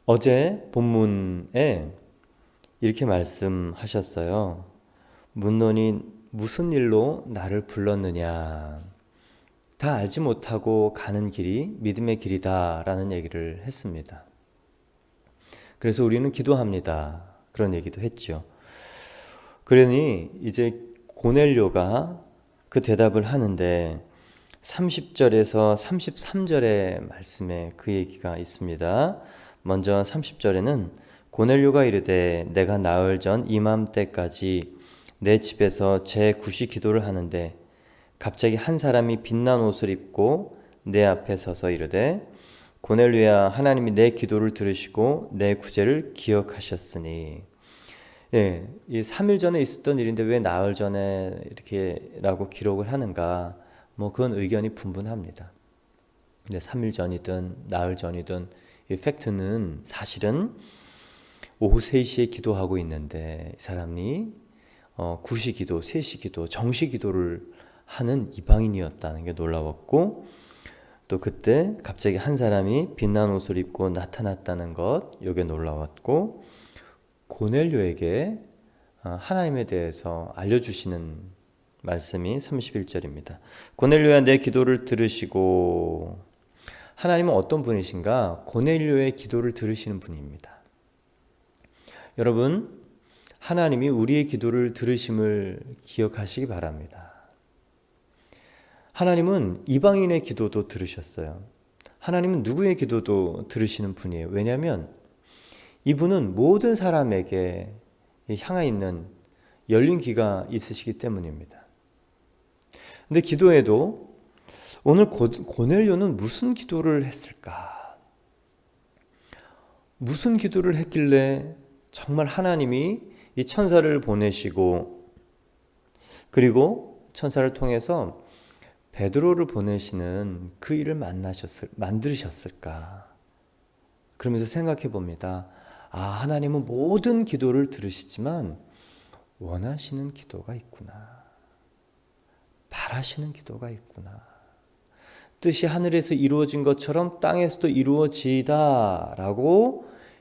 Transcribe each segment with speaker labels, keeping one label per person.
Speaker 1: 어제 본문에 이렇게 말씀하셨어요. 문론이 무슨 일로 나를 불렀느냐. 다 알지 못하고 가는 길이 믿음의 길이다 라는 얘기를 했습니다. 그래서 우리는 기도합니다. 그런 얘기도 했죠. 그러니 이제 고넬료가 그 대답을 하는데 30절에서 33절의 말씀에 그 얘기가 있습니다. 먼저 30절에는 고넬료가 이르되 내가 나흘 전 이맘때까지 내 집에서 제9시 기도를 하는데 갑자기 한 사람이 빛난 옷을 입고 내 앞에 서서 이르되 고넬료야, 하나님이 내 기도를 들으시고 내 구제를 기억하셨으니. 예, 이 3일 전에 있었던 일인데 왜 나흘 전에 이렇게라고 기록을 하는가? 뭐 그건 의견이 분분합니다. 근데 3일 전이든 나흘 전이든 이 팩트는 사실은 오후 3시에 기도하고 있는데 이 사람이 9시 기도, 3시 기도, 정시 기도를 하는 이방인이었다는 게 놀라웠고, 또 그때 갑자기 한 사람이 빛난 옷을 입고 나타났다는 것, 이게 놀라웠고, 고넬료에게 하나님에 대해서 알려주시는 말씀이 31절입니다. 고넬료야, 내 기도를 들으시고. 하나님은 어떤 분이신가? 고넬료의 기도를 들으시는 분입니다. 여러분, 하나님이 우리의 기도를 들으심을 기억하시기 바랍니다. 하나님은 이방인의 기도도 들으셨어요. 하나님은 누구의 기도도 들으시는 분이에요. 왜냐하면 이분은 모든 사람에게 향해 있는 열린 귀가 있으시기 때문입니다. 근데 기도에도 오늘 고넬료는 무슨 기도를 했을까? 무슨 기도를 했길래 정말 하나님이 이 천사를 보내시고 그리고 천사를 통해서 베드로를 보내시는 그 일을 만드셨을까? 그러면서 생각해 봅니다. 하나님은 모든 기도를 들으시지만 원하시는 기도가 있구나. 바라시는 기도가 있구나. 뜻이 하늘에서 이루어진 것처럼 땅에서도 이루어지다라고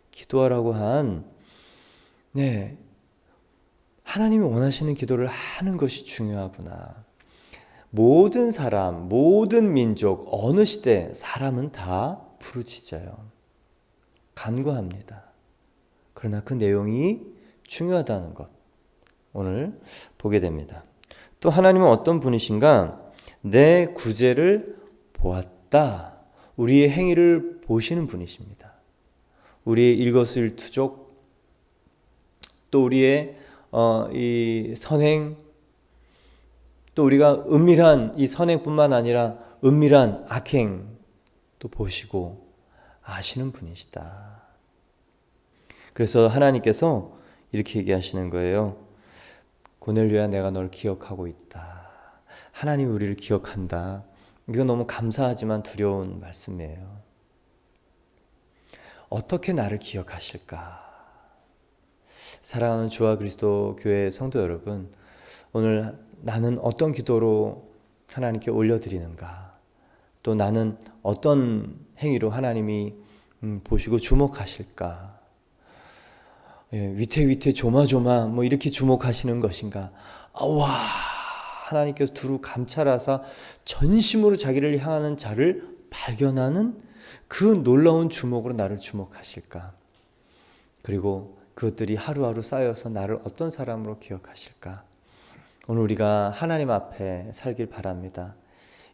Speaker 1: 기도하라고 한, 하나님이 원하시는 기도를 하는 것이 중요하구나. 모든 사람, 모든 민족, 어느 시대 사람은 다 부르짖어요. 간구합니다. 그러나 그 내용이 중요하다는 것, 오늘 보게 됩니다. 또 하나님은 어떤 분이신가? 내 구제를 보았다. 우리의 행위를 보시는 분이십니다. 우리의 일거수일투족, 또 우리의 이 선행, 또 우리가 은밀한 이 선행뿐만 아니라 은밀한 악행도 보시고 아시는 분이시다. 그래서 하나님께서 이렇게 얘기하시는 거예요. 고넬료야, 내가 널 기억하고 있다. 하나님이 우리를 기억한다. 이거 너무 감사하지만 두려운 말씀이에요. 어떻게 나를 기억하실까? 사랑하는 주와 그리스도 교회 성도 여러분, 오늘 나는 어떤 기도로 하나님께 올려드리는가? 또 나는 어떤 행위로 하나님이 보시고 주목하실까? 위태위태 조마조마 뭐 이렇게 주목하시는 것인가? 와, 하나님께서 두루 감찰하사 전심으로 자기를 향하는 자를 발견하는 그 놀라운 주목으로 나를 주목하실까? 그리고 그것들이 하루하루 쌓여서 나를 어떤 사람으로 기억하실까? 오늘 우리가 하나님 앞에 살길 바랍니다.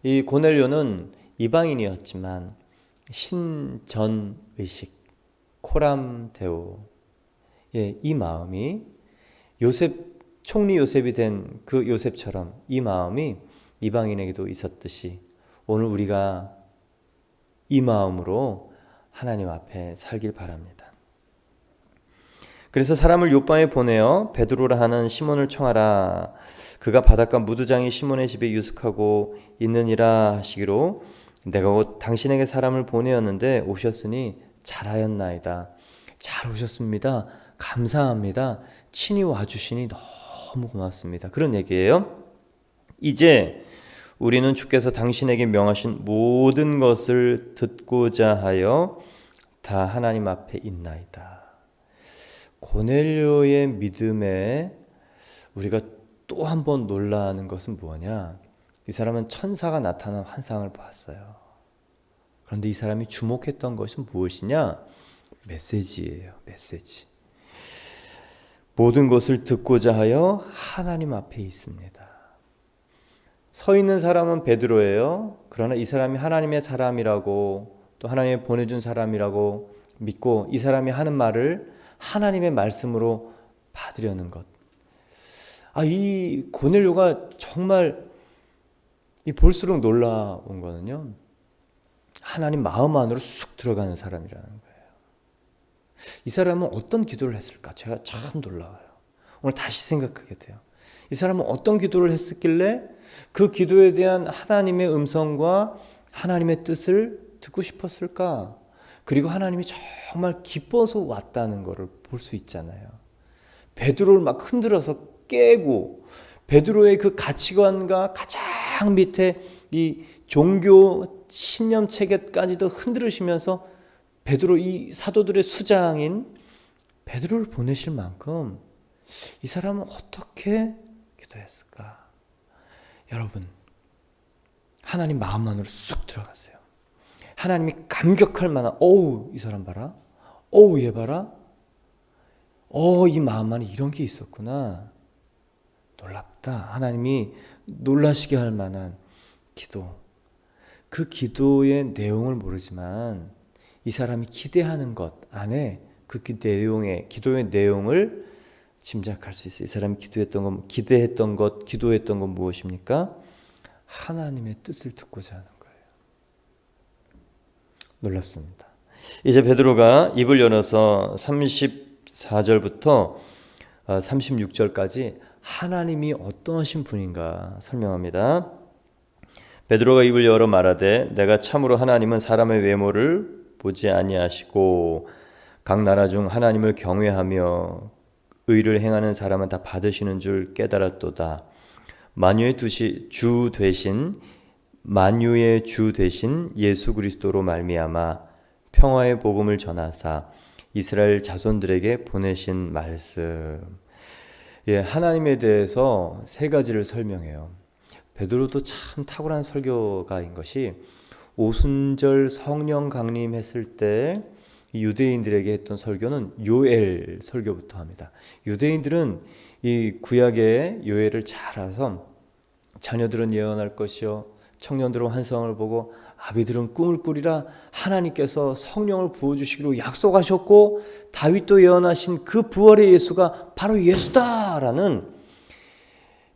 Speaker 1: 이 고넬료는 이방인이었지만 신전의식, 코람데오, 이 마음이 총리 요셉이 된 그 요셉처럼 이 마음이 이방인에게도 있었듯이 오늘 우리가 이 마음으로 하나님 앞에 살길 바랍니다. 그래서 사람을 요바에 보내어 베드로라 하는 시몬을 청하라. 그가 바닷가 무두장이 시몬의 집에 유숙하고 있느니라 하시기로 내가 곧 당신에게 사람을 보내었는데 오셨으니 잘하였나이다. 잘 오셨습니다. 감사합니다. 친히 와주시니 너무 고맙습니다. 그런 얘기예요. 이제 우리는 주께서 당신에게 명하신 모든 것을 듣고자 하여 다 하나님 앞에 있나이다. 고넬료의 믿음에 우리가 또 한 번 놀라는 것은 무엇냐? 이 사람은 천사가 나타난 환상을 보았어요. 그런데 이 사람이 주목했던 것은 무엇이냐? 메시지예요. 메시지. 모든 것을 듣고자 하여 하나님 앞에 있습니다. 서 있는 사람은 베드로예요. 그러나 이 사람이 하나님의 사람이라고, 또 하나님이 보내준 사람이라고 믿고 이 사람이 하는 말을 하나님의 말씀으로 받으려는 것. 이 고넬료가 정말 볼수록 놀라운 거는요, 하나님 마음 안으로 쑥 들어가는 사람이라는 거예요. 이 사람은 어떤 기도를 했을까? 제가 참 놀라워요. 오늘 다시 생각하게 돼요. 이 사람은 어떤 기도를 했었길래 그 기도에 대한 하나님의 음성과 하나님의 뜻을 듣고 싶었을까? 그리고 하나님이 정말 기뻐서 왔다는 것을 볼 수 있잖아요. 베드로를 막 흔들어서 깨고, 베드로의 그 가치관과 가장 밑에 이 종교 신념 체계까지도 흔들으시면서 베드로, 이 사도들의 수장인 베드로를 보내실 만큼 이 사람은 어떻게 기도했을까? 여러분, 하나님 마음 안으로 쑥 들어갔어요. 하나님이 감격할 만한, 어우, 이 사람 봐라. 어우, 얘 봐라. 이 마음 안에 이런 게 있었구나. 놀랍다. 하나님이 놀라시게 할 만한 기도. 그 기도의 내용을 모르지만 이 사람이 기대하는 것 안에 그 기도의 내용을 짐작할 수 있어요. 이 사람이 기대했던 것, 기도했던 건 무엇입니까? 하나님의 뜻을 듣고자 하는 거예요. 놀랍습니다. 이제 베드로가 입을 열어서 34절부터 36절까지 하나님이 어떠신 분인가 설명합니다. 베드로가 입을 열어 말하되 내가 참으로 하나님은 사람의 외모를 보지 아니하시고 각 나라 중 하나님을 경외하며 의를 행하는 사람은 다 받으시는 줄 깨달았도다. 만유의 주 되신 예수 그리스도로 말미암아 평화의 복음을 전하사 이스라엘 자손들에게 보내신 말씀. 하나님에 대해서 세 가지를 설명해요. 베드로도 참 탁월한 설교가인 것이 오순절 성령 강림했을 때 유대인들에게 했던 설교는 요엘 설교부터 합니다. 유대인들은 이 구약의 요엘을 잘 알아서 자녀들은 예언할 것이요 청년들은 환상을 보고 아비들은 꿈을 꾸리라 하나님께서 성령을 부어주시기로 약속하셨고 다윗도 예언하신 그 부활의 예수가 바로 예수다라는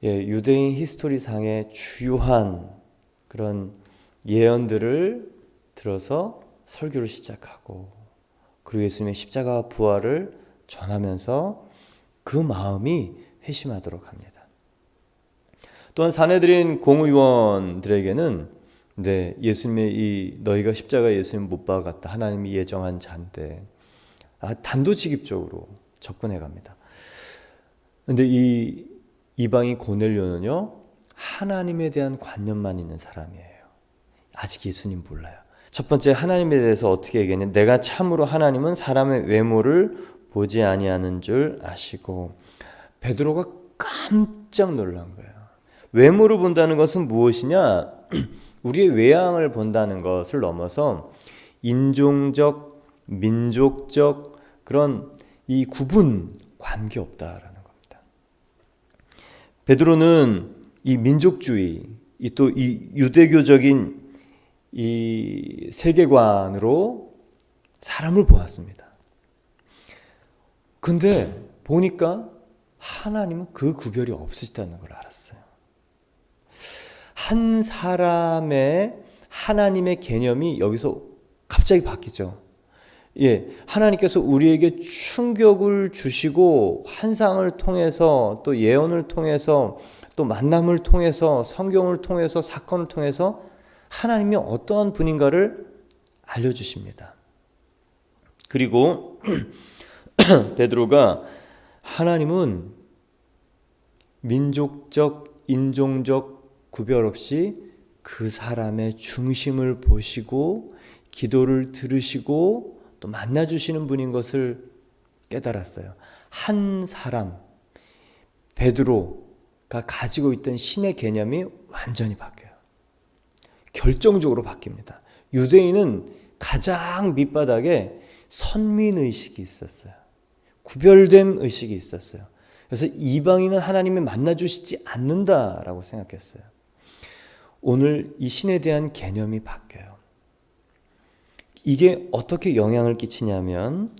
Speaker 1: 유대인 히스토리상의 주요한 그런 예언들을 들어서 설교를 시작하고 그리고 예수님의 십자가 부활을 전하면서 그 마음이 회심하도록 합니다. 또한 사내들인 공의원들에게는 예수님의 너희가 십자가 예수님 못 박았다. 하나님이 예정한 자인데 단도직입적으로 접근해 갑니다. 그런데 이 이방인 고넬료는요, 하나님에 대한 관념만 있는 사람이에요. 아직 예수님 몰라요. 첫 번째, 하나님에 대해서 어떻게 얘기했냐? 내가 참으로 하나님은 사람의 외모를 보지 아니하는 줄 아시고. 베드로가 깜짝 놀란 거예요. 외모를 본다는 것은 무엇이냐? 우리의 외양을 본다는 것을 넘어서 인종적, 민족적 그런 이 구분 관계없다라는 겁니다. 베드로는 이 민족주의, 또 이 유대교적인 이 세계관으로 사람을 보았습니다. 근데 보니까 하나님은 그 구별이 없으시다는 걸 알았어요. 한 사람의 하나님의 개념이 여기서 갑자기 바뀌죠. 하나님께서 우리에게 충격을 주시고 환상을 통해서 또 예언을 통해서 또 만남을 통해서 성경을 통해서 사건을 통해서 하나님이 어떠한 분인가를 알려주십니다. 그리고 베드로가 하나님은 민족적, 인종적 구별 없이 그 사람의 중심을 보시고 기도를 들으시고 또 만나주시는 분인 것을 깨달았어요. 한 사람, 베드로가 가지고 있던 신의 개념이 완전히 바뀌어요. 결정적으로 바뀝니다. 유대인은 가장 밑바닥에 선민의식이 있었어요. 구별됨 의식이 있었어요. 그래서 이방인은 하나님이 만나주시지 않는다라고 생각했어요. 오늘 이 신에 대한 개념이 바뀌어요. 이게 어떻게 영향을 끼치냐면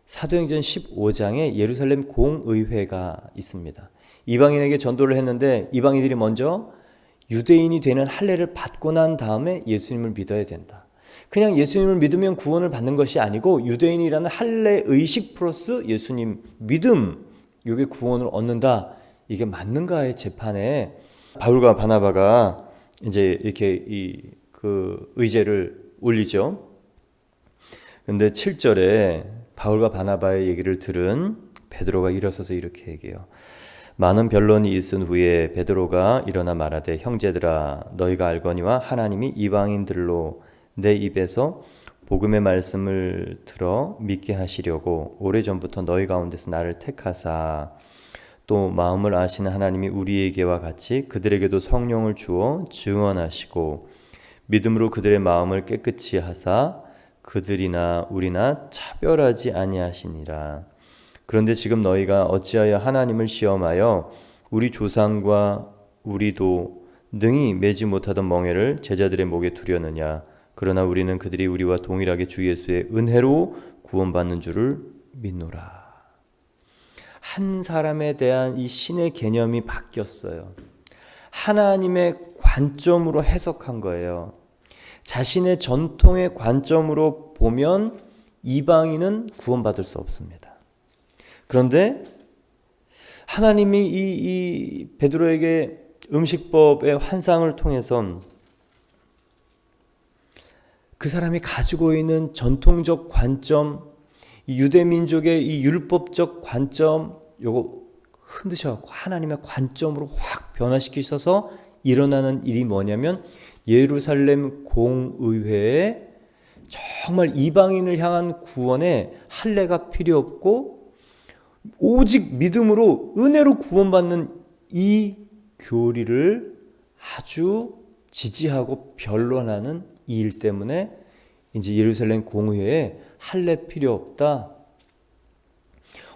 Speaker 1: 사도행전 15장에 예루살렘 공의회가 있습니다. 이방인에게 전도를 했는데 이방인들이 먼저 유대인이 되는 할례를 받고 난 다음에 예수님을 믿어야 된다. 그냥 예수님을 믿으면 구원을 받는 것이 아니고 유대인이라는 할례 의식 플러스 예수님 믿음, 이게 구원을 얻는다. 이게 맞는가의 재판에 바울과 바나바가 이제 이렇게 그 의제를 올리죠. 근데 7절에 바울과 바나바의 얘기를 들은 베드로가 일어서서 이렇게 얘기해요. 많은 변론이 있은 후에 베드로가 일어나 말하되 형제들아 너희가 알거니와 하나님이 이방인들로 내 입에서 복음의 말씀을 들어 믿게 하시려고 오래전부터 너희 가운데서 나를 택하사 또 마음을 아시는 하나님이 우리에게와 같이 그들에게도 성령을 주어 증언하시고 믿음으로 그들의 마음을 깨끗이 하사 그들이나 우리나 차별하지 아니하시니라. 그런데 지금 너희가 어찌하여 하나님을 시험하여 우리 조상과 우리도 능히 매지 못하던 멍에를 제자들의 목에 두려느냐. 그러나 우리는 그들이 우리와 동일하게 주 예수의 은혜로 구원받는 줄을 믿노라. 한 사람에 대한 이 신의 개념이 바뀌었어요. 하나님의 관점으로 해석한 거예요. 자신의 전통의 관점으로 보면 이방인은 구원받을 수 없습니다. 그런데 하나님이 이 베드로에게 음식법의 환상을 통해서 그 사람이 가지고 있는 전통적 관점, 이 유대 민족의 이 율법적 관점, 요거 흔드셔갖고 하나님의 관점으로 확 변화시키셔서 일어나는 일이 뭐냐면 예루살렘 공의회에 정말 이방인을 향한 구원에 할례가 필요 없고 오직 믿음으로 은혜로 구원받는 이 교리를 아주 지지하고 변론하는 이 일 때문에 이제 예루살렘 공의회에 할례 필요 없다.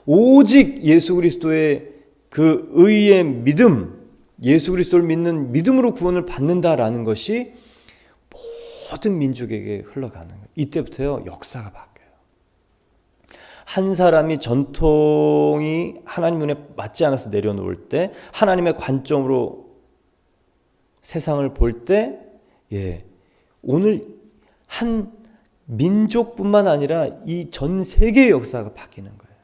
Speaker 1: 오직 예수 그리스도의 그 의의 믿음, 예수 그리스도를 믿는 믿음으로 구원을 받는다라는 것이 모든 민족에게 흘러가는 거예요. 이때부터요 역사가 바뀌어요. 한 사람이 전통이 하나님 눈에 맞지 않아서 내려놓을 때 하나님의 관점으로 세상을 볼 때 오늘 한 민족뿐만 아니라 이 전 세계의 역사가 바뀌는 거예요.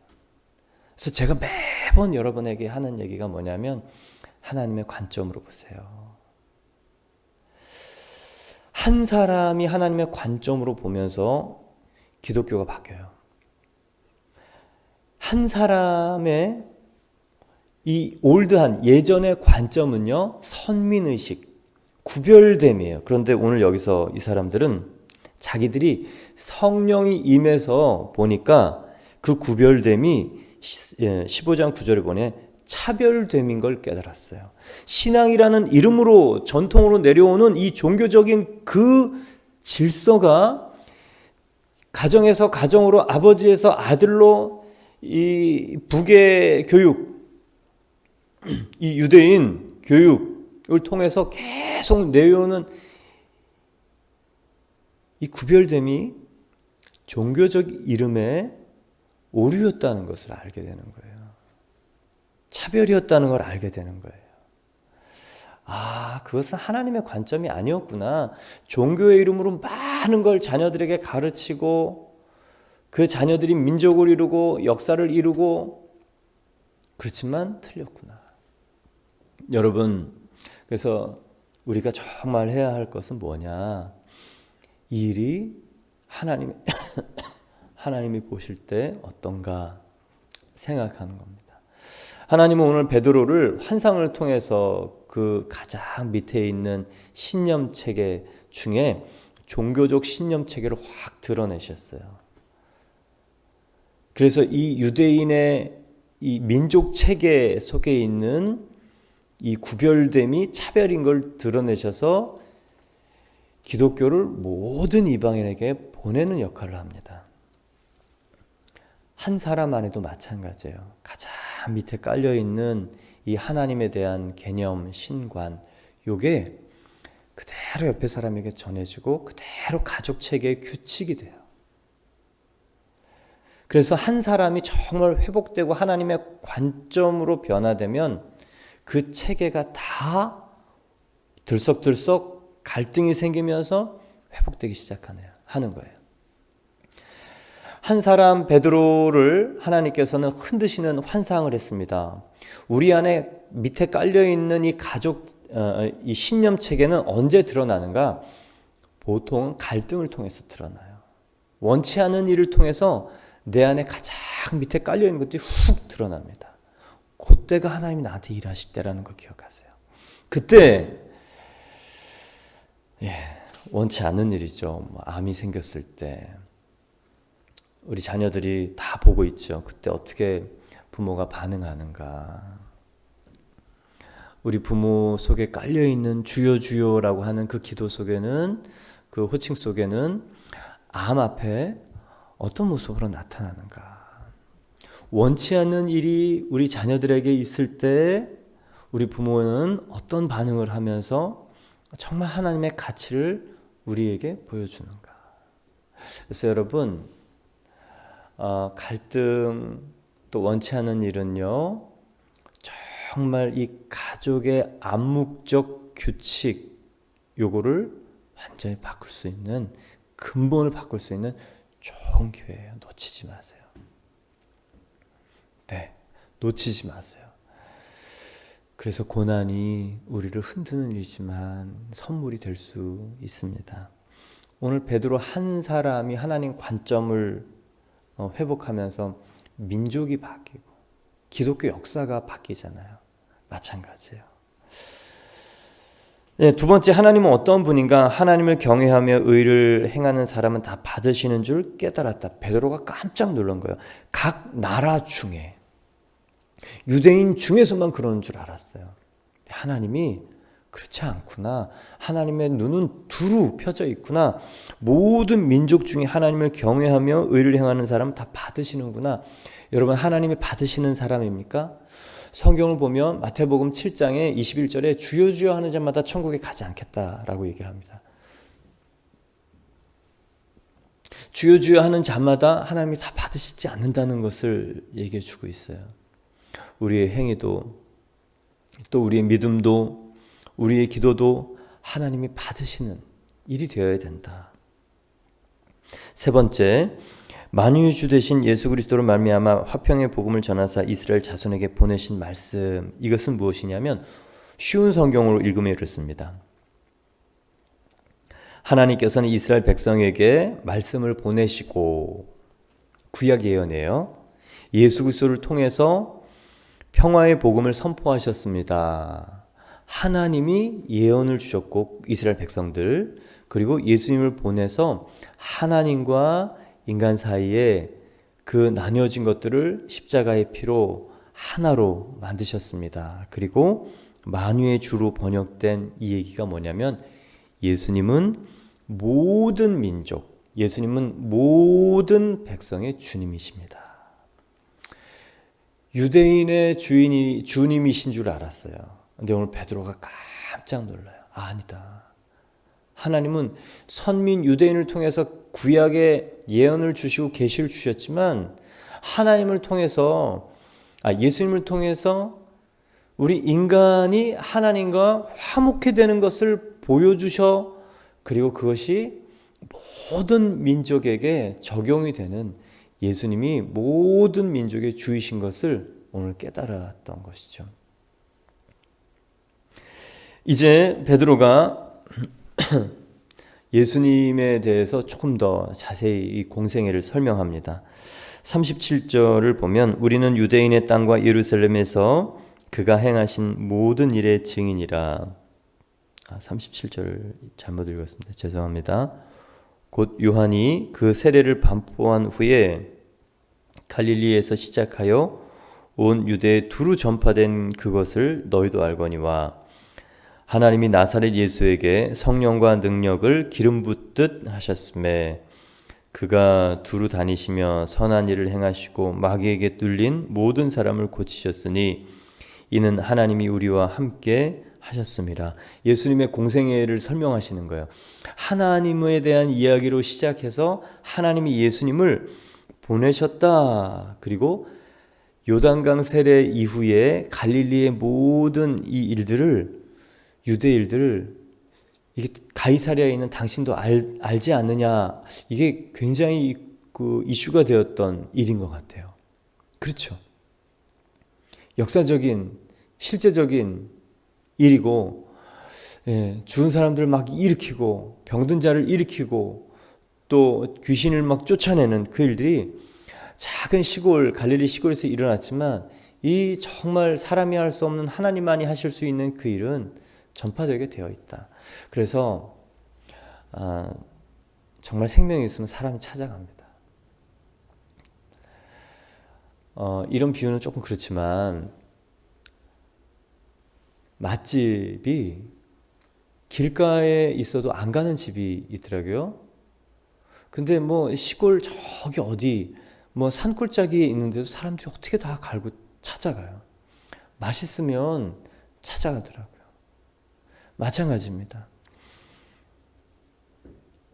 Speaker 1: 그래서 제가 매번 여러분에게 하는 얘기가 뭐냐면 하나님의 관점으로 보세요. 한 사람이 하나님의 관점으로 보면서 기독교가 바뀌어요. 한 사람의 이 올드한 예전의 관점은요 선민의식, 구별됨이에요. 그런데 오늘 여기서 이 사람들은 자기들이 성령이 임해서 보니까 그 구별됨이 15장 9절에 보니 차별됨인 걸 깨달았어요. 신앙이라는 이름으로 전통으로 내려오는 이 종교적인 그 질서가 가정에서 가정으로 아버지에서 아들로 이 북의 교육, 이 유대인 교육을 통해서 계속 내려오는 이 구별됨이 종교적 이름의 오류였다는 것을 알게 되는 거예요. 차별이었다는 걸 알게 되는 거예요. 아, 그것은 하나님의 관점이 아니었구나. 종교의 이름으로 많은 걸 자녀들에게 가르치고 그 자녀들이 민족을 이루고 역사를 이루고 그렇지만 틀렸구나. 여러분, 그래서 우리가 정말 해야 할 것은 뭐냐? 이 일이 하나님이 보실 때 어떤가 생각하는 겁니다. 하나님은 오늘 베드로를 환상을 통해서 그 가장 밑에 있는 신념체계 중에 종교적 신념체계를 확 드러내셨어요. 그래서 이 유대인의 이 민족 체계 속에 있는 이 구별됨이 차별인 걸 드러내셔서 기독교를 모든 이방인에게 보내는 역할을 합니다. 한 사람 안에도 마찬가지예요. 가장 밑에 깔려있는 이 하나님에 대한 개념, 신관, 요게 그대로 옆에 사람에게 전해지고 그대로 가족 체계의 규칙이 돼요. 그래서 한 사람이 정말 회복되고 하나님의 관점으로 변화되면 그 체계가 다 들썩들썩 갈등이 생기면서 회복되기 하는 거예요. 한 사람 베드로를 하나님께서는 흔드시는 환상을 했습니다. 우리 안에 밑에 깔려있는 이 가족, 이 신념 체계는 언제 드러나는가? 보통 갈등을 통해서 드러나요. 원치 않은 일을 통해서 내 안에 가장 밑에 깔려있는 것들이 훅 드러납니다. 그때가 하나님이 나한테 일하실 때라는 걸 기억하세요. 그때 원치 않은 일이죠. 암이 생겼을 때 우리 자녀들이 다 보고 있죠. 그때 어떻게 부모가 반응하는가. 우리 부모 속에 깔려있는 주여 주여라고 하는 그 기도 속에는, 그 호칭 속에는 암 앞에 어떤 모습으로 나타나는가. 원치 않는 일이 우리 자녀들에게 있을 때 우리 부모는 어떤 반응을 하면서 정말 하나님의 가치를 우리에게 보여주는가. 그래서 여러분, 갈등 또 원치 않은 일은요, 정말 이 가족의 암묵적 규칙, 요거를 완전히 바꿀 수 있는, 근본을 바꿀 수 있는 좋은 기회예요. 놓치지 마세요. 네, 놓치지 마세요. 그래서 고난이 우리를 흔드는 일이지만 선물이 될 수 있습니다. 오늘 베드로 한 사람이 하나님 관점을 회복하면서 민족이 바뀌고 기독교 역사가 바뀌잖아요. 마찬가지예요. 네, 두 번째, 하나님은 어떤 분인가? 하나님을 경외하며 의를 행하는 사람은 다 받으시는 줄 깨달았다. 베드로가 깜짝 놀란 거예요. 각 나라 중에, 유대인 중에서만 그러는 줄 알았어요. 하나님이 그렇지 않구나. 하나님의 눈은 두루 펴져 있구나. 모든 민족 중에 하나님을 경외하며 의를 행하는 사람은 다 받으시는구나. 여러분, 하나님이 받으시는 사람입니까? 성경을 보면 마태복음 7장에 21절에 주여 주여 하는 자마다 천국에 가지 않겠다라고 얘기를 합니다. 주여 주여 하는 자마다 하나님이 다 받으시지 않는다는 것을 얘기해 주고 있어요. 우리의 행위도, 또 우리의 믿음도, 우리의 기도도 하나님이 받으시는 일이 되어야 된다. 세 번째, 만유주 되신 예수 그리스도로 말미암아 화평의 복음을 전하사 이스라엘 자손에게 보내신 말씀, 이것은 무엇이냐면 쉬운 성경으로 읽으면 이렇습니다. 하나님께서는 이스라엘 백성에게 말씀을 보내시고, 구약 예언이에요. 예수 그리스도를 통해서 평화의 복음을 선포하셨습니다. 하나님이 예언을 주셨고, 이스라엘 백성들, 그리고 예수님을 보내서 하나님과 인간 사이에 그 나뉘어진 것들을 십자가의 피로 하나로 만드셨습니다. 그리고 만유의 주로 번역된 이 얘기가 뭐냐면, 예수님은 모든 민족, 예수님은 모든 백성의 주님이십니다. 유대인의 주님이신 줄 알았어요. 근데 오늘 베드로가 깜짝 놀라요. 아니다. 하나님은 선민 유대인을 통해서 구약의 예언을 주시고 계시를 주셨지만, 하나님을 통해서, 예수님을 통해서 우리 인간이 하나님과 화목해 되는 것을 보여주셔, 그리고 그것이 모든 민족에게 적용이 되는, 예수님이 모든 민족의 주이신 것을 오늘 깨달았던 것이죠. 이제 베드로가 예수님에 대해서 조금 더 자세히 이 공생애를 설명합니다. 37절을 보면, 우리는 유대인의 땅과 예루살렘에서 그가 행하신 모든 일의 증인이라. 37절 잘못 읽었습니다. 죄송합니다. 곧 요한이 그 세례를 반포한 후에 갈릴리에서 시작하여 온 유대에 두루 전파된 그것을 너희도 알거니와 하나님이 나사렛 예수에게 성령과 능력을 기름 붓듯 하셨음에 그가 두루 다니시며 선한 일을 행하시고 마귀에게 뚫린 모든 사람을 고치셨으니 이는 하나님이 우리와 함께 하셨습니다. 예수님의 공생애를 설명하시는 거예요. 하나님에 대한 이야기로 시작해서 하나님이 예수님을 보내셨다. 그리고 요단강 세례 이후에 갈릴리의 모든 이 일들을, 유대 일들을 이게 가이사랴에 있는 당신도 알지 않느냐, 이게 굉장히 그 이슈가 되었던 일인 것 같아요. 그렇죠. 역사적인 실제적인 일이고, 죽은 사람들을 막 일으키고 병든 자를 일으키고 또 귀신을 막 쫓아내는 그 일들이 작은 시골 갈릴리 시골에서 일어났지만 이 정말 사람이 할 수 없는 하나님만이 하실 수 있는 그 일은 전파되게 되어 있다. 그래서 정말 생명이 있으면 사람이 찾아갑니다. 이런 비유는 조금 그렇지만 맛집이 길가에 있어도 안 가는 집이 있더라고요. 근데 뭐 시골 저기 어디 뭐 산골짜기에 있는데도 사람들이 어떻게 다 갈고 찾아가요. 맛있으면 찾아가더라고요. 마찬가지입니다.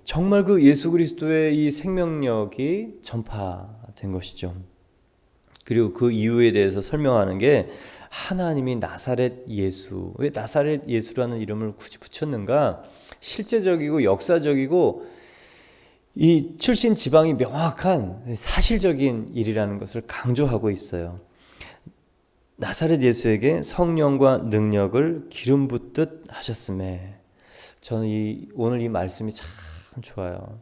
Speaker 1: 정말 그 예수 그리스도의 이 생명력이 전파된 것이죠. 그리고 그 이유에 대해서 설명하는 게 하나님이 나사렛 예수, 왜 나사렛 예수라는 이름을 굳이 붙였는가? 실제적이고 역사적이고 이 출신 지방이 명확한 사실적인 일이라는 것을 강조하고 있어요. 나사렛 예수에게 성령과 능력을 기름 붓듯 하셨음에, 저는 오늘 이 말씀이 참 좋아요.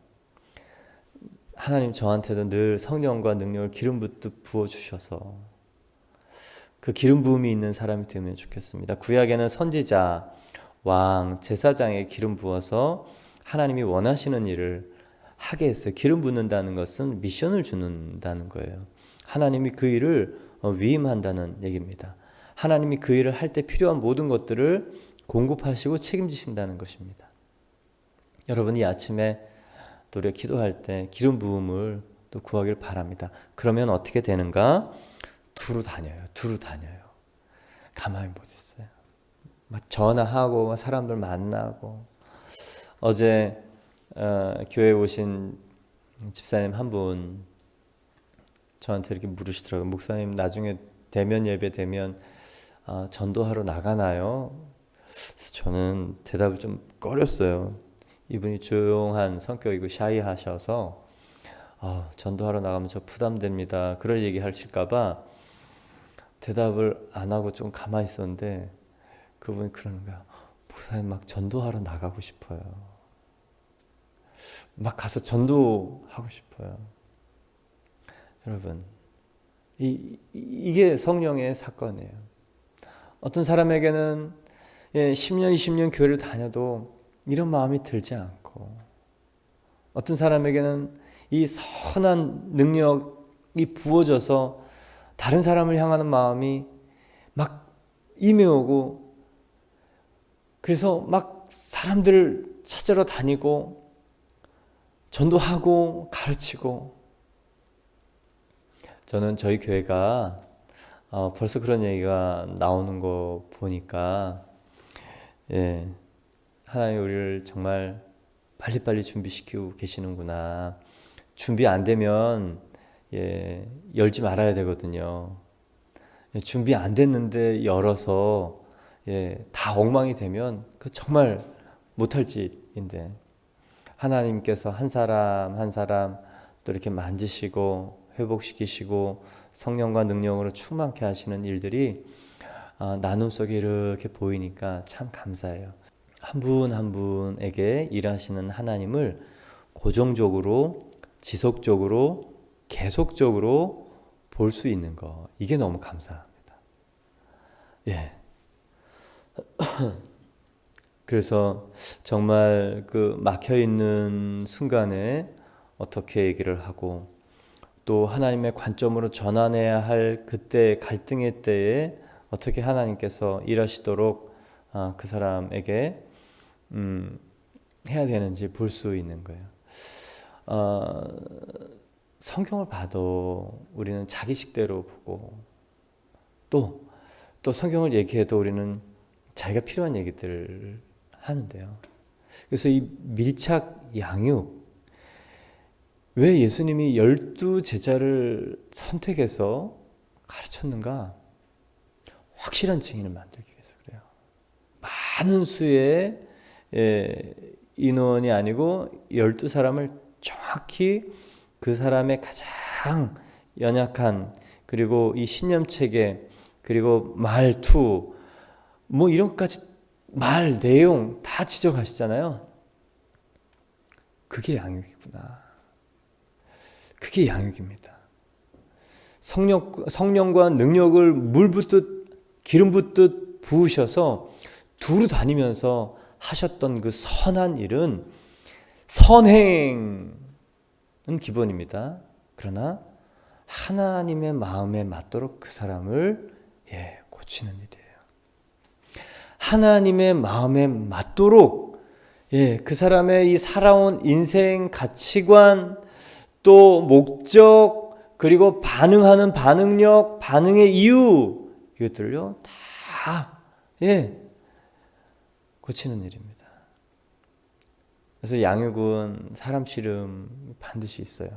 Speaker 1: 하나님 저한테도 늘 성령과 능력을 기름 붓듯 부어주셔서 그 기름 부음이 있는 사람이 되면 좋겠습니다. 구약에는 선지자, 왕, 제사장에 기름 부어서 하나님이 원하시는 일을 하게 했어요. 기름 붓는다는 것은 미션을 주는다는 거예요. 하나님이 그 일을 위임한다는 얘기입니다. 하나님이 그 일을 할 때 필요한 모든 것들을 공급하시고 책임지신다는 것입니다. 여러분 이 아침에 또 우리가 기도할 때 기름 부음을 또 구하길 바랍니다. 그러면 어떻게 되는가? 두루 다녀요. 가만히 못 있어요. 막 전화하고 사람들 만나고. 어제 교회에 오신 집사님 한 분 저한테 이렇게 물으시더라고요. 목사님 나중에 대면 예배 되면 전도하러 나가나요? 그래서 저는 대답을 좀 꺼렸어요. 이분이 조용한 성격이고 샤이하셔서 전도하러 나가면 저 부담됩니다. 그런 얘기 하실까봐 대답을 안 하고 좀 가만히 있었는데 그분이 그러는 거야. 목사님 막 전도하러 나가고 싶어요. 막 가서 전도하고 싶어요. 여러분, 이게 성령의 사건이에요. 어떤 사람에게는 10년, 20년 교회를 다녀도 이런 마음이 들지 않고, 어떤 사람에게는 이 선한 능력이 부어져서 다른 사람을 향하는 마음이 막 임해오고, 그래서 막 사람들을 찾으러 다니고 전도하고 가르치고. 저는 저희 교회가 벌써 그런 얘기가 나오는 거 보니까 하나님 우리를 정말 빨리빨리 준비시키고 계시는구나. 준비 안 되면 열지 말아야 되거든요. 준비 안 됐는데 열어서 다 엉망이 되면 그 정말 못할 짓인데, 하나님께서 한 사람 한 사람 또 이렇게 만지시고 회복시키시고 성령과 능력으로 충만케 하시는 일들이 나눔 속에 이렇게 보이니까 참 감사해요. 한 분 한 분에게 일하시는 하나님을 고정적으로, 지속적으로, 계속적으로 볼 수 있는 거, 이게 너무 감사합니다. 그래서 정말 그 막혀있는 순간에 어떻게 얘기를 하고, 또 하나님의 관점으로 전환해야 할 그때 갈등의 때에 어떻게 하나님께서 일하시도록 그 사람에게 해야 되는지 볼 수 있는 거예요. 성경을 봐도 우리는 자기식대로 보고 또 성경을 얘기해도 우리는 자기가 필요한 얘기들을 하는데요. 그래서 이 밀착 양육, 왜 예수님이 12제자를 선택해서 가르쳤는가? 확실한 증인을 만들기 위해서 그래요. 많은 수의 인원이 아니고 12사람을 정확히 그 사람의 가장 연약한, 그리고 이 신념체계, 그리고 말투, 뭐 이런 것까지 말 내용 다 지적하시잖아요. 그게 양육이구나. 그게 양육입니다. 성령과 능력을 물 붓듯 기름 붓듯 부으셔서 두루 다니면서 하셨던 그 선한 일은 선행은 기본입니다. 그러나 하나님의 마음에 맞도록 그 사람을 고치는 일이에요. 하나님의 마음에 맞도록 그 사람의 이 살아온 인생 가치관, 또 목적, 그리고 반응하는 반응력, 반응의 이유, 이것들을요 다 고치는 일입니다. 그래서 양육은 사람 씨름 반드시 있어요.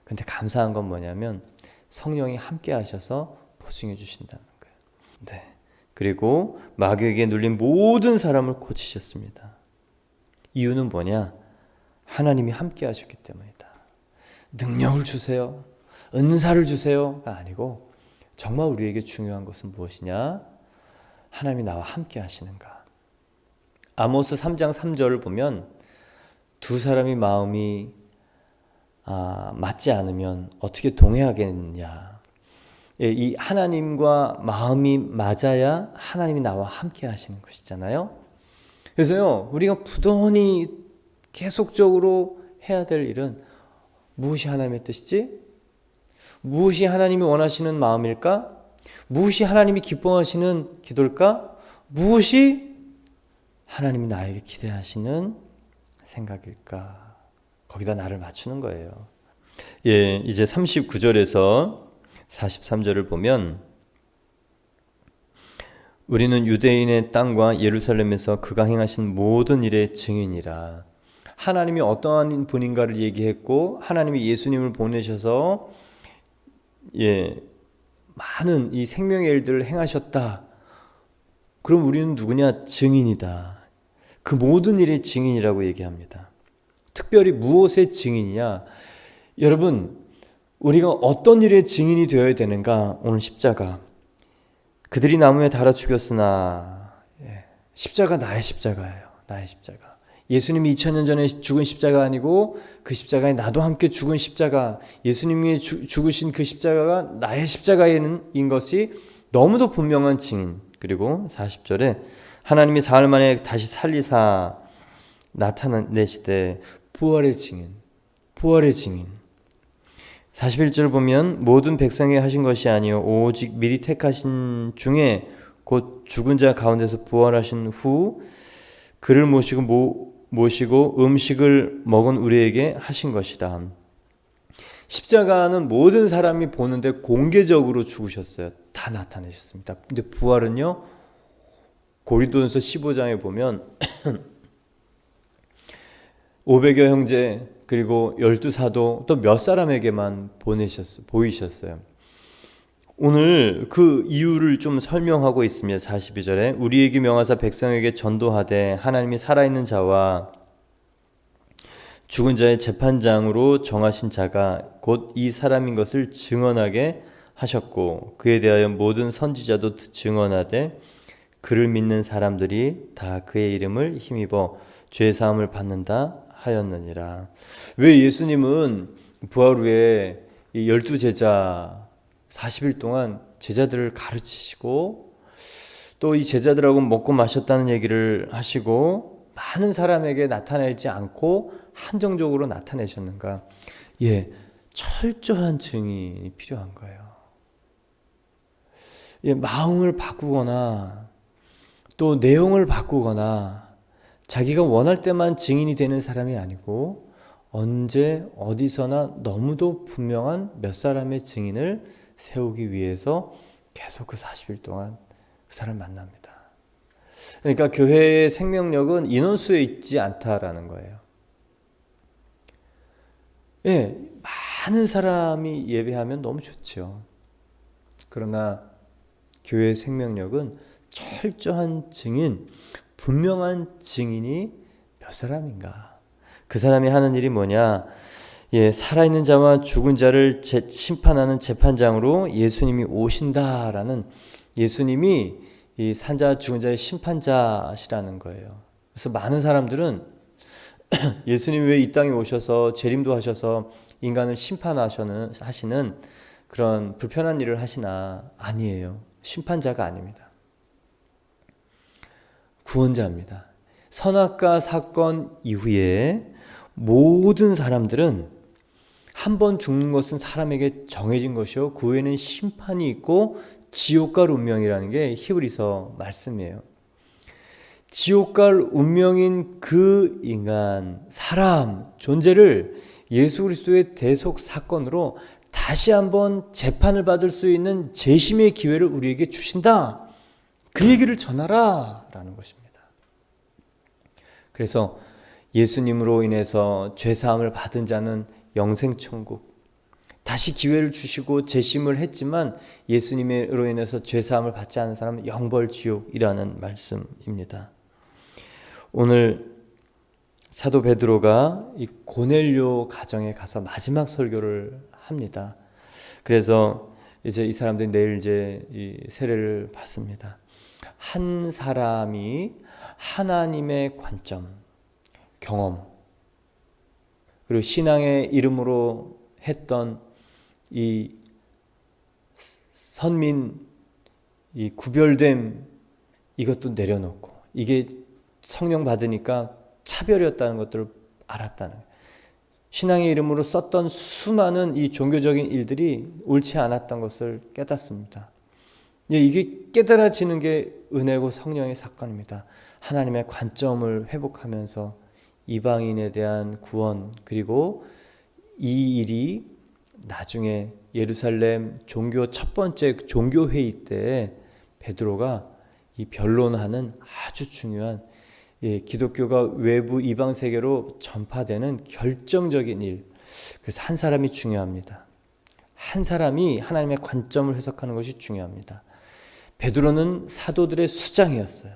Speaker 1: 근데 감사한 건 뭐냐면 성령이 함께 하셔서 보증해 주신다는 거예요. 네. 그리고 마귀에게 눌린 모든 사람을 고치셨습니다. 이유는 뭐냐? 하나님이 함께 하셨기 때문이다. 능력을 주세요, 은사를 주세요가 아니고 정말 우리에게 중요한 것은 무엇이냐? 하나님이 나와 함께 하시는가? 아모스 3장 3절을 보면 두 사람이 마음이 맞지 않으면 어떻게 동행하겠느냐? 이 하나님과 마음이 맞아야 하나님이 나와 함께 하시는 것이잖아요. 그래서요, 우리가 부단히 계속적으로 해야 될 일은 무엇이 하나님의 뜻이지? 무엇이 하나님이 원하시는 마음일까? 무엇이 하나님이 기뻐하시는 기도일까? 무엇이 하나님이 나에게 기대하시는 생각일까? 거기다 나를 맞추는 거예요. 이제 39절에서 43절을 보면 우리는 유대인의 땅과 예루살렘에서 그가 행하신 모든 일의 증인이라. 하나님이 어떠한 분인가를 얘기했고 하나님이 예수님을 보내셔서 많은 이 생명의 일들을 행하셨다. 그럼 우리는 누구냐? 증인이다. 그 모든 일의 증인이라고 얘기합니다. 특별히 무엇의 증인이냐? 여러분, 우리가 어떤 일의 증인이 되어야 되는가? 오늘 십자가. 그들이 나무에 달아 죽였으나 십자가 나의 십자가예요. 나의 십자가. 예수님이 2000년 전에 죽은 십자가 아니고 그 십자가에 나도 함께 죽은 십자가, 예수님이 죽으신 그 십자가가 나의 십자가인 것이 너무도 분명한 증인. 그리고 40절에 하나님이 사흘 만에 다시 살리사 나타내시되 부활의 증인, 부활의 증인. 41절을 보면 모든 백성에게 하신 것이 아니요 오직 미리 택하신 중에 곧 죽은 자 가운데서 부활하신 후 그를 모시고 음식을 먹은 우리에게 하신 것이다. 십자가는 모든 사람이 보는데 공개적으로 죽으셨어요. 다 나타내셨습니다. 근데 부활은요, 고린도전서 15장에 보면 500여 형제 그리고 12사도 또 몇 사람에게만 보이셨어요. 오늘 그 이유를 좀 설명하고 있습니다. 42절에 우리에게 명하사 백성에게 전도하되 하나님이 살아있는 자와 죽은 자의 재판장으로 정하신 자가 곧 이 사람인 것을 증언하게 하셨고 그에 대하여 모든 선지자도 증언하되 그를 믿는 사람들이 다 그의 이름을 힘입어 죄 사함을 받는다 하였느니라. 왜 예수님은 부활 후에 이 12제자 40일 동안 제자들을 가르치시고 또 이 제자들하고 먹고 마셨다는 얘기를 하시고 많은 사람에게 나타내지 않고 한정적으로 나타내셨는가? 철저한 증인이 필요한 거예요. 마음을 바꾸거나 또 내용을 바꾸거나 자기가 원할 때만 증인이 되는 사람이 아니고 언제 어디서나 너무도 분명한 몇 사람의 증인을 세우기 위해서 계속 그 40일 동안 그 사람을 만납니다. 그러니까 교회의 생명력은 인원수에 있지 않다라는 거예요. 많은 사람이 예배하면 너무 좋죠. 그러나 교회의 생명력은 철저한 증인, 분명한 증인이 몇 사람인가? 그 사람이 하는 일이 뭐냐? 살아있는 자와 죽은 자를 심판하는 재판장으로 예수님이 오신다라는, 예수님이 이 산자 죽은 자의 심판자시라는 거예요. 그래서 많은 사람들은 예수님이 왜 이 땅에 오셔서 재림도 하셔서 인간을 심판하시는 그런 불편한 일을 하시나? 아니에요. 심판자가 아닙니다. 구원자입니다. 선악과 사건 이후에 모든 사람들은 한 번 죽는 것은 사람에게 정해진 것이요, 그 후에는 심판이 있고 지옥 갈 운명이라는 게 히브리서 말씀이에요. 지옥 갈 운명인 그 인간, 사람, 존재를 예수 그리스도의 대속 사건으로 다시 한번 재판을 받을 수 있는 재심의 기회를 우리에게 주신다. 그 얘기를 전하라 라는 것입니다. 그래서 예수님으로 인해서 죄사함을 받은 자는 영생천국, 다시 기회를 주시고 재심을 했지만 예수님으로 인해서 죄사함을 받지 않은 사람은 영벌지옥이라는 말씀입니다. 오늘 사도 베드로가 이 고넬료 가정에 가서 마지막 설교를 합니다. 그래서 이제 이 사람들이 내일 이제 이 세례를 받습니다. 한 사람이 하나님의 관점, 경험, 그리고 신앙의 이름으로 했던 이 선민, 이 구별됨, 이것도 내려놓고, 이게 성령 받으니까 차별이었다는 것들을 알았다는 거예요. 신앙의 이름으로 썼던 수많은 이 종교적인 일들이 옳지 않았던 것을 깨닫습니다. 이게 깨달아지는 게 은혜고 성령의 사건입니다. 하나님의 관점을 회복하면서 이방인에 대한 구원, 그리고 이 일이 나중에 예루살렘 종교 첫 번째 종교회의 때 베드로가 이 변론하는 아주 중요한, 기독교가 외부 이방 세계로 전파되는 결정적인 일. 그래서 한 사람이 중요합니다. 한 사람이 하나님의 관점을 해석하는 것이 중요합니다. 베드로는 사도들의 수장이었어요.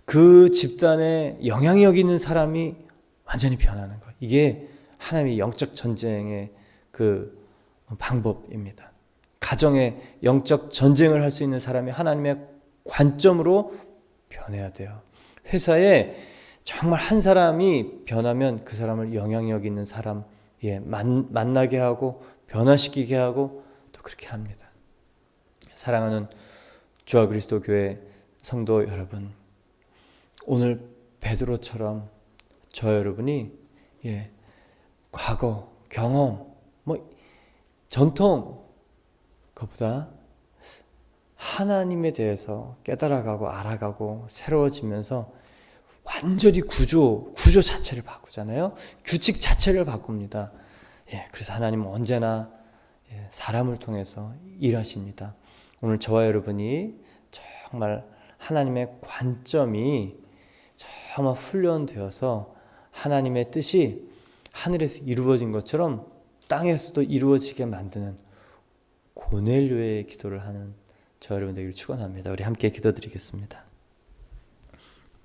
Speaker 1: 그 집단에 영향력 있는 사람이 완전히 변하는 것. 이게 하나님의 영적 전쟁의 그 방법입니다. 가정에 영적 전쟁을 할 수 있는 사람이 하나님의 관점으로 변해야 돼요. 회사에 정말 한 사람이 변하면 그 사람을 영향력 있는 사람 만나게 하고 변화시키게 하고 또 그렇게 합니다. 사랑하는 주와 그리스도 교회 성도 여러분, 오늘 베드로처럼 저 여러분이 과거, 경험, 전통, 그것보다 하나님에 대해서 깨달아가고 알아가고 새로워지면서 완전히 구조 자체를 바꾸잖아요. 규칙 자체를 바꿉니다. 그래서 하나님은 언제나 사람을 통해서 일하십니다. 오늘 저와 여러분이 정말 하나님의 관점이 정말 훈련되어서 하나님의 뜻이 하늘에서 이루어진 것처럼 땅에서도 이루어지게 만드는 고넬료의 기도를 하는 저 여러분 되기를 축원합니다. 우리 함께 기도드리겠습니다.